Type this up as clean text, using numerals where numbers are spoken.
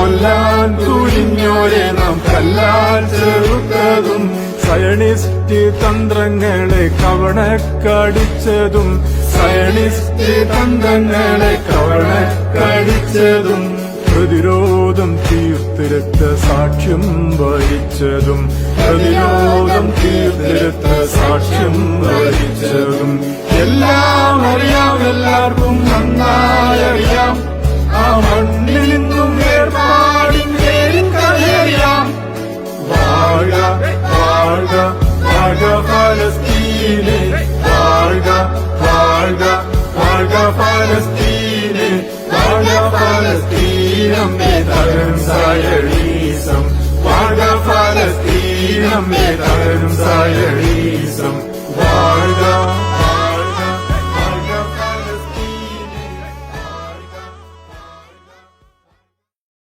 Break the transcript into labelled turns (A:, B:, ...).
A: കൊല്ലാൻ തുനിഞ്ഞോരെ നാം കല്ലാൽ ചെറുത്തതും Zionist തന്ത്രങ്ങളെ കവണക്കടിച്ചതും Zionist തന്ത്രങ്ങളെ കവണക്കടിച്ചതും പ്രതിരോധം തീർത്തെടുത്ത സാക്ഷ്യം വഹിച്ചതും പ്രതിരോധം തീർത്തെടുത്ത സാക്ഷ്യം വഹിച്ചതും എല്ലാം അറിയാം, എല്ലാവർക്കും നന്നായി അറിയാം. ആ മണ്ണിൽ നിന്നും വേർപാടിൻ കഥയറിയാം. വാഴ്ക വാഴ്ക വാഴ്ക ഫലസ്തീനെ, വാഴ്ക വാഴ്ക വാഴ്ക ഫലസ്തീനെ, വാഴ്ക ഫലസ്തീനമ്മേ തകരും സയണീസം, വാഴ്ക ഫലസ്തീനമ്മേ തകരും സയണീസം, വാഴ്ക